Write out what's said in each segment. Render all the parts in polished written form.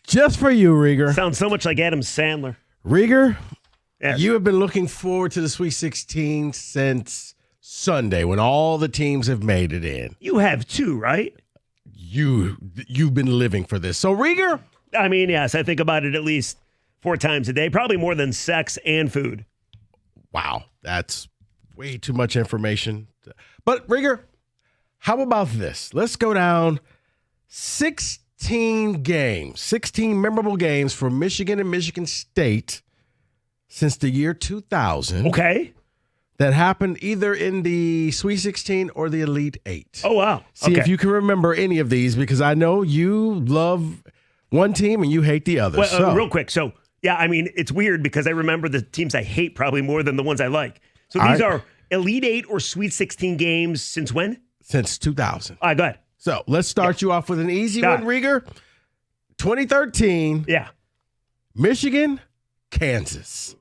Just for you, Rieger. Sounds so much like Adam Sandler. Rieger, Yes. you have been looking forward to the Sweet 16 since Sunday when all the teams have made it in. You have too, right? You've been living for this. So, Rieger. I mean, yes, I think about it at least 4 times a day, probably more than sex and food. Wow, that's way too much information. But, Rieger, how about this? Let's go down 16 games, 16 memorable games for Michigan and Michigan State since the year 2000. Okay. That happened either in the Sweet 16 or the Elite 8. Oh, wow. See okay. if you can remember any of these, because I know you love one team and you hate the other. Well, real quick. So, yeah, I mean, it's weird because I remember the teams I hate probably more than the ones I like. So these are Elite 8 or Sweet 16 games since when? Since 2000. All right, go ahead. So let's start you off with an easy one, Rieger. 2013. Yeah. Michigan, Kansas.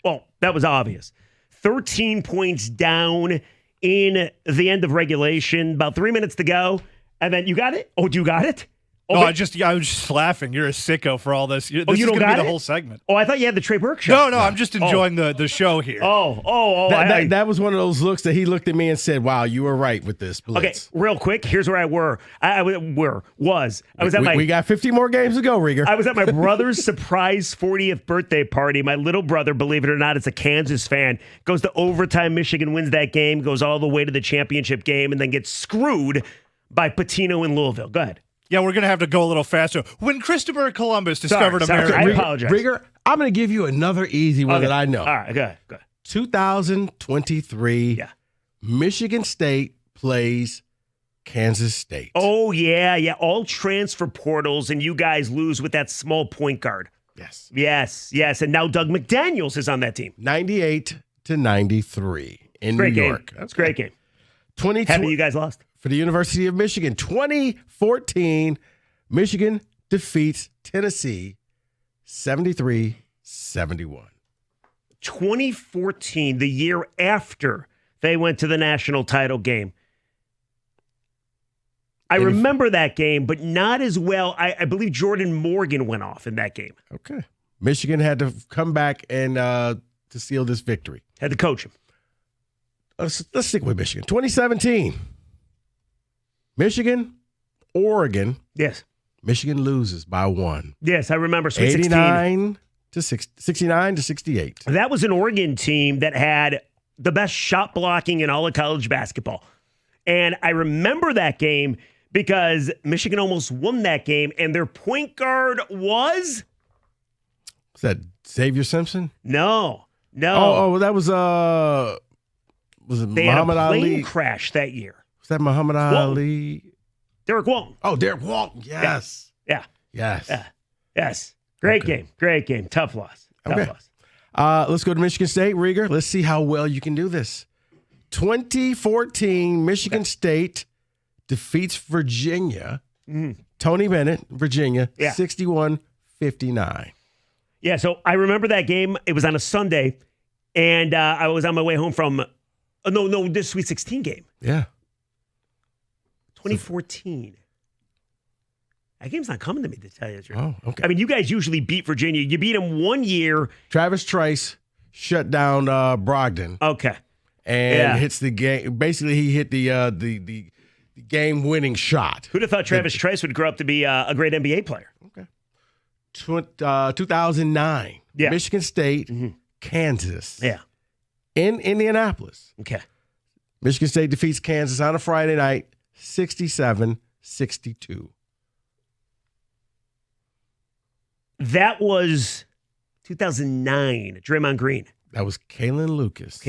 Well, that was obvious. 13 points down in the end of regulation, about 3 minutes to go. And then you got it? Oh, you got it? Oh, I was just laughing. You're a sicko for all this. This you is don't going to got be the it? whole segment. Oh, I thought you had the Trey Burke show. No, I'm just enjoying the show here. That was one of those looks that he looked at me and said, "Wow, you were right with this blitz." Okay, real quick, here's where I was. We got 50 more games to go, Rieger. I was at my brother's surprise 40th birthday party. My little brother, believe it or not, is a Kansas fan. Goes to overtime. Michigan wins that game, goes all the way to the championship game, and then gets screwed by Patino in Louisville. Go ahead. Yeah, we're going to have to go a little faster. When Christopher Columbus discovered America. I apologize. Rieger, I'm going to give you another easy one that I know. All right, go ahead. 2023, Yeah. Michigan State plays Kansas State. Oh, yeah. All transfer portals, and you guys lose with that small point guard. Yes. Yes. And now Doug McDaniels is on that team. 98-93 in Great New game. York. That's a great game. Happy you guys lost. For the University of Michigan, 2014, Michigan defeats Tennessee 73-71. 2014, the year after they went to the national title game. I remember that game, but not as well. I believe Jordan Morgan went off in that game. Okay. Michigan had to come back and to seal this victory. Had to coach him. Let's stick with Michigan. 2017. Michigan, Oregon. Yes. Michigan loses by 1. Yes, I remember. Sweet 69 to 68. That was an Oregon team that had the best shot blocking in all of college basketball. And I remember that game because Michigan almost won that game, and their point guard was that Xavier Simpson? No. Oh, that was it they Muhammad had a plane Ali? crash that year. Was that Muhammad Ali? Derek Walton. Oh, Derek Walton. Yes. Yeah. Yes. Yes. Great game. Tough loss. Let's go to Michigan State, Rieger. Let's see how well you can do this. 2014, Michigan State defeats Virginia. Tony Bennett, Virginia, 61-59. Yeah, so I remember that game. It was on a Sunday, and I was on my way home from this Sweet 16 game. Yeah. 2014. That game's not coming to me, to tell you the truth. Oh, okay. I mean, you guys usually beat Virginia. You beat them 1 year. Travis Trice shut down Brogdon. Okay. And hits the game. Basically, he hit the game-winning shot. Who'd have thought Travis Trice would grow up to be a great NBA player? Okay. 2009. Yeah. Michigan State, Kansas. Yeah. In Indianapolis. Okay. Michigan State defeats Kansas on a Friday night, 67-62. That was 2009. Draymond Green. That was Kalen Lucas.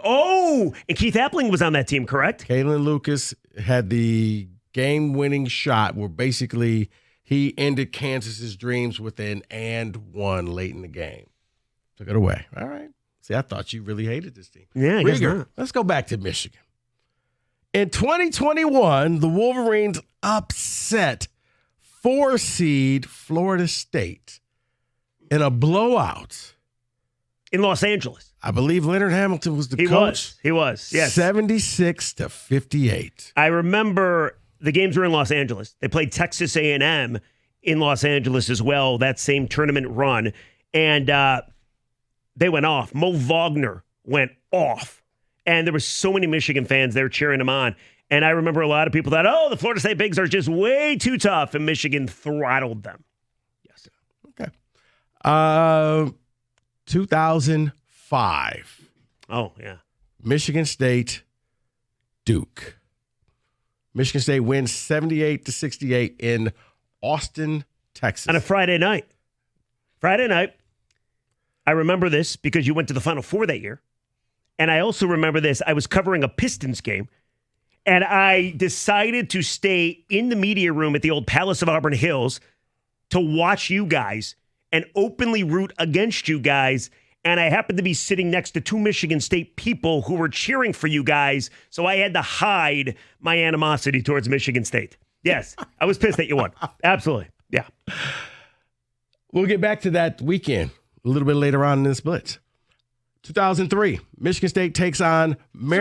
Oh, and Keith Appling was on that team, correct? Kalen Lucas had the game-winning shot where basically he ended Kansas's dreams with an and one late in the game. Took it away. All right. See, I thought you really hated this team. Yeah, I guess not. Let's go back to Michigan. In 2021, the Wolverines upset 4-seed Florida State in a blowout. In Los Angeles. I believe Leonard Hamilton was the coach. He was, yes. 76-58. I remember the games were in Los Angeles. They played Texas A&M in Los Angeles as well, that same tournament run. And they went off. Mo Wagner went off. And there were so many Michigan fans there cheering him on. And I remember a lot of people thought, oh, the Florida State Bigs are just way too tough. And Michigan throttled them. Yes. Okay. 2005. Oh, yeah. Michigan State, Duke. Michigan State wins 78-68 in Austin, Texas. On a Friday night. I remember this because you went to the Final Four that year. And I also remember this. I was covering a Pistons game. And I decided to stay in the media room at the old Palace of Auburn Hills to watch you guys and openly root against you guys. And I happened to be sitting next to two Michigan State people who were cheering for you guys. So I had to hide my animosity towards Michigan State. Yes, I was pissed that you won. Absolutely. Yeah. We'll get back to that weekend a little bit later on in this blitz. 2003, Michigan State takes on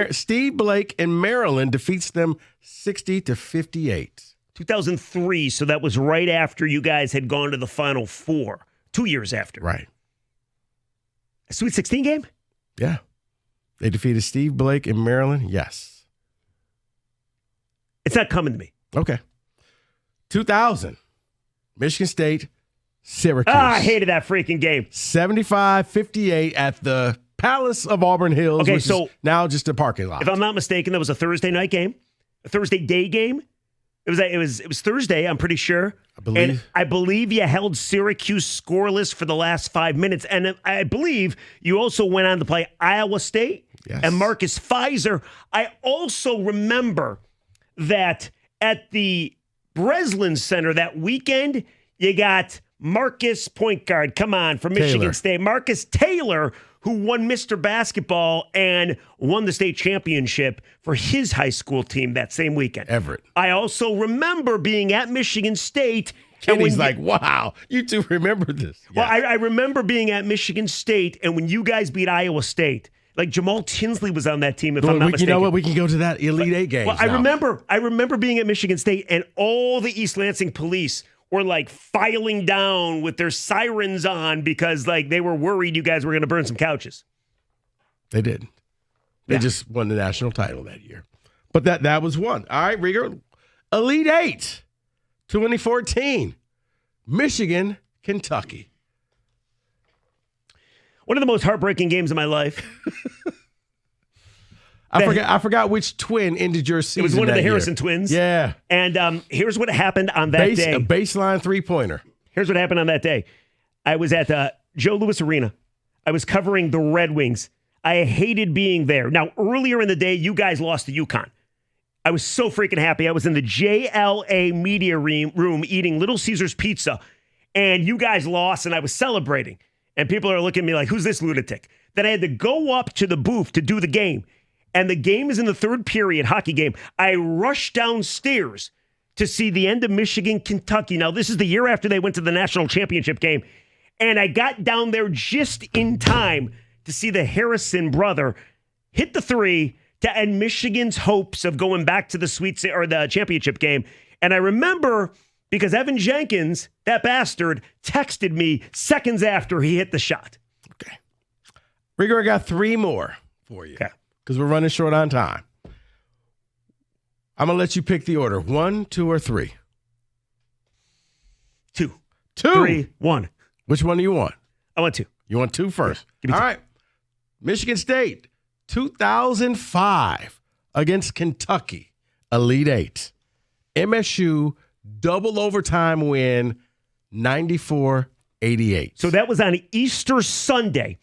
Steve Blake, and Maryland defeats them 60-58. 2003, so that was right after you guys had gone to the Final Four. 2 years after. Right. A Sweet 16 game? Yeah. They defeated Steve Blake in Maryland. Yes. It's not coming to me. Okay. 2000, Michigan State, Syracuse. I hated that freaking game. 75-58 at the Palace of Auburn Hills, okay, which so is now just a parking lot. If I'm not mistaken, that was a Thursday night game, a Thursday day game. It was Thursday, I'm pretty sure. I believe you held Syracuse scoreless for the last 5 minutes. And I believe you also went on to play Iowa State and Marcus Fizer. I also remember that at the Breslin Center that weekend, you got Marcus point guard, come on, from Michigan State. Marcus Taylor, who won Mr. Basketball and won the state championship for his high school team that same weekend. Everett. I also remember being at Michigan State. Kenny's like, wow, you two remember this. Well, I remember being at Michigan State, and when you guys beat Iowa State, like Jamal Tinsley was on that team, if I'm not mistaken. You know what? We can go to that Elite Eight game. Well, I remember being at Michigan State, and all the East Lansing police were like filing down with their sirens on because like they were worried you guys were going to burn some couches. They did. They just won the national title that year. But that was one. All right, Rico. Elite Eight, 2014, Michigan, Kentucky. One of the most heartbreaking games of my life. I forgot which twin ended your season. It was one of the Harrison year. twins. Yeah. And here's what happened on that day. A baseline three-pointer. Here's what happened on that day. I was at Joe Louis Arena. I was covering the Red Wings. I hated being there. Now, earlier in the day, you guys lost to UConn. I was so freaking happy. I was in the JLA media room eating Little Caesars pizza, and you guys lost, and I was celebrating. And people are looking at me like, who's this lunatic? Then I had to go up to the booth to do the game. And the game is in the third period, hockey game. I rushed downstairs to see the end of Michigan, Kentucky. Now, this is the year after they went to the national championship game. And I got down there just in time to see the Harrison brother hit the three to end Michigan's hopes of going back to the the championship game. And I remember because Evan Jenkins, that bastard, texted me seconds after he hit the shot. Okay. Rico, I got three more for you. Okay. Because we're running short on time. I'm going to let you pick the order. 1, 2, or 3? 2. 2. 3, 1. Which one do you want? I want 2. You want 2 first? Yeah, All 2. right. Michigan State, 2005 against Kentucky, Elite Eight. MSU, double overtime win, 94-88. So that was on Easter Sunday.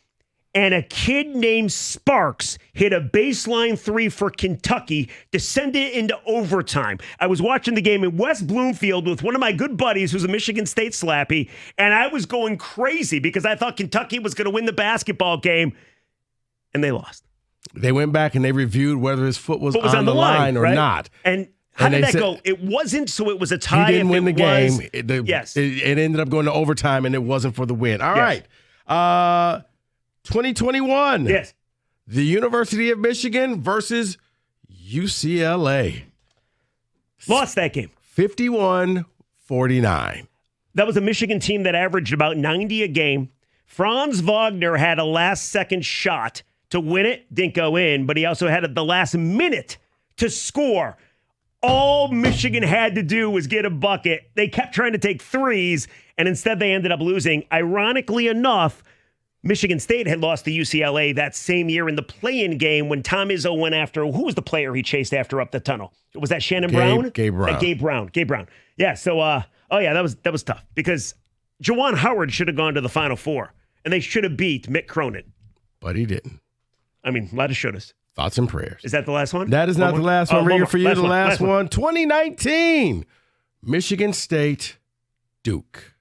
And a kid named Sparks hit a baseline three for Kentucky to send it into overtime. I was watching the game in West Bloomfield with one of my good buddies who's a Michigan State slappy, and I was going crazy because I thought Kentucky was going to win the basketball game, and they lost. They went back and they reviewed whether his foot was on the line or right? not. And how did that go? It wasn't, so it was a tie. He didn't win the game. Yes. It ended up going to overtime, and it wasn't for the win. All right. 2021. Yes. The University of Michigan versus UCLA. Lost that game. 51-49. That was a Michigan team that averaged about 90 a game. Franz Wagner had a last-second shot to win it. Didn't go in, but he also had the last minute to score. All Michigan had to do was get a bucket. They kept trying to take threes, and instead they ended up losing. Ironically enough, Michigan State had lost to UCLA that same year in the play-in game when Tom Izzo went after, who was the player he chased after up the tunnel? Was that Shannon Brown? Gabe Brown. Gabe Brown. Yeah, so, that was tough because Juwan Howard should have gone to the Final Four, and they should have beat Mick Cronin. But he didn't. I mean, a lot of shouldas. Thoughts and prayers. Is that the last one? That is not the last one. Rigger, for you, the last one. 2019, Michigan State, Duke.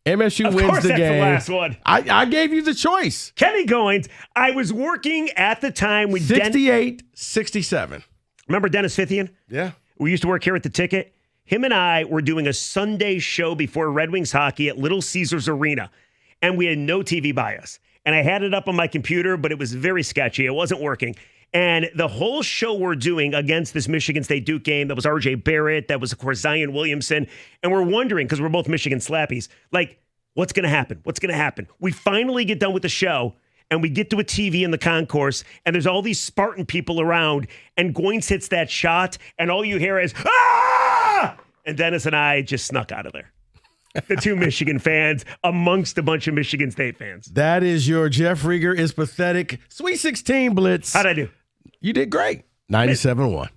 MSU wins the game. The last one. I gave you the choice. Kenny Goins. I was working at the time with 68-67. Remember Dennis Fithian? Yeah. We used to work here at the Ticket. Him and I were doing a Sunday show before Red Wings hockey at Little Caesars Arena, and we had no TV by us. And I had it up on my computer, but it was very sketchy. It wasn't working. And the whole show we're doing against this Michigan State Duke game, that was R.J. Barrett, that was, of course, Zion Williamson. And we're wondering, because we're both Michigan slappies, like, what's going to happen? What's going to happen? We finally get done with the show, and we get to a TV in the concourse, and there's all these Spartan people around, and Goins hits that shot, and all you hear is, ah! And Dennis and I just snuck out of there. The two Michigan fans amongst a bunch of Michigan State fans. That is your Jeff Rigger is Pathetic Sweet 16 Blitz. How'd I do? You did great. 97-1.